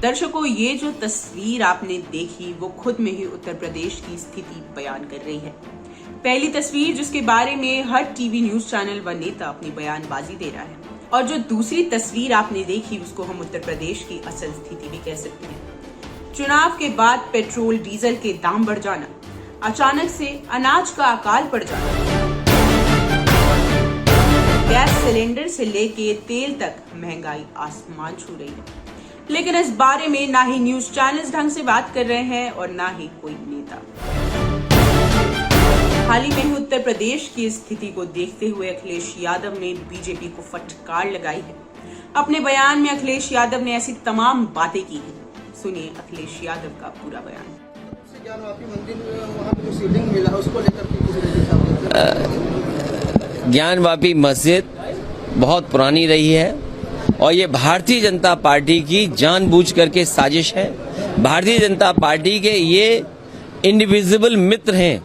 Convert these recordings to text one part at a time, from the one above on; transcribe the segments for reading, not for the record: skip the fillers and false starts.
दर्शकों, ये जो तस्वीर आपने देखी वो खुद में ही उत्तर प्रदेश की स्थिति बयान कर रही है। पहली तस्वीर जिसके बारे में हर टीवी न्यूज चैनल व नेता अपनी बयानबाजी दे रहा है, और जो दूसरी तस्वीर आपने देखी उसको हम उत्तर प्रदेश की असल स्थिति भी कह सकते हैं। चुनाव के बाद पेट्रोल डीजल के दाम बढ़ जाना, अचानक से अनाज का अकाल पड़ जाना, गैस सिलेंडर से लेके तेल तक महंगाई आसमान छू रही है। लेकिन इस बारे में ना ही न्यूज चैनल्स ढंग से बात कर रहे हैं और ना ही कोई नेता। हाल ही में ही उत्तर प्रदेश की स्थिति को देखते हुए अखिलेश यादव ने बीजेपी को फटकार लगाई है। अपने बयान में अखिलेश यादव ने ऐसी तमाम बातें की हैं। सुनिए अखिलेश यादव का पूरा बयान। ज्ञानवापी मस्जिद बहुत पुरानी रही है और ये भारतीय जनता पार्टी की जानबूझ करके साजिश है। भारतीय जनता पार्टी के ये इंडिविजिबल मित्र हैं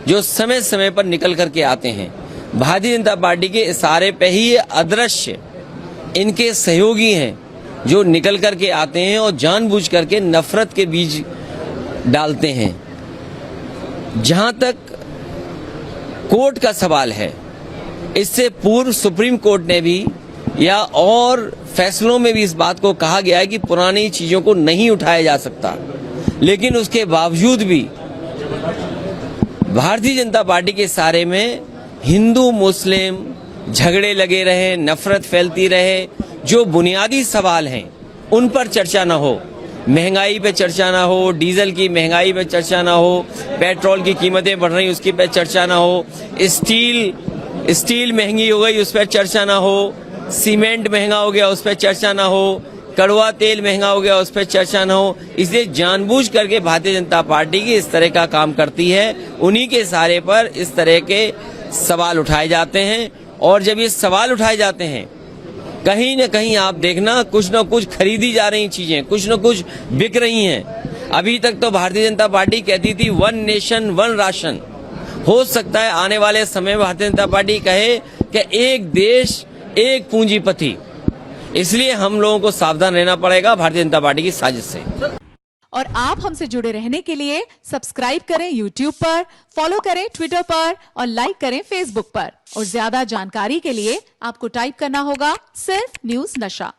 जो समय समय पर निकल करके आते हैं। भारतीय जनता पार्टी के इशारे पे ही ये अदृश्य इनके सहयोगी हैं जो निकल करके आते हैं और जानबूझ करके नफरत के बीज डालते हैं। जहां तक कोर्ट का सवाल है, इससे पूर्व सुप्रीम कोर्ट ने भी या और फैसलों में भी इस बात को कहा गया है कि पुरानी चीजों को नहीं उठाया जा सकता, लेकिन उसके बावजूद भी भारतीय जनता पार्टी के सारे में हिंदू मुस्लिम झगड़े लगे रहे, नफरत फैलती रहे। जो बुनियादी सवाल हैं उन पर चर्चा न हो, महंगाई पे चर्चा ना हो, डीजल की महंगाई पे चर्चा ना हो, पेट्रोल की कीमतें बढ़ रही उसकी पे चर्चा ना हो, स्टील महंगी हो गई उस पर चर्चा ना हो, सीमेंट महंगा हो गया उस पर चर्चा ना हो, कड़वा तेल महंगा हो गया उस पर चर्चा ना हो। इसलिए जानबूझ करके भारतीय जनता पार्टी की इस तरह का काम करती है। उन्हीं के सहारे पर इस तरह के सवाल उठाए जाते हैं, और जब ये सवाल उठाए जाते हैं कहीं न कहीं आप देखना कुछ न कुछ खरीदी जा रही चीजें, कुछ न कुछ बिक रही हैं। अभी तक तो भारतीय जनता पार्टी कहती थी 1 नेशन 1 राशन। हो सकता है आने वाले समय में भारतीय जनता पार्टी कहे कि एक देश एक पूंजीपति। इसलिए हम लोगों को सावधान रहना पड़ेगा भारतीय जनता पार्टी की साजिश से। और आप हमसे जुड़े रहने के लिए सब्सक्राइब करें YouTube पर, फॉलो करें Twitter पर और लाइक करें Facebook पर। और ज्यादा जानकारी के लिए आपको टाइप करना होगा सिर्फ न्यूज नशा।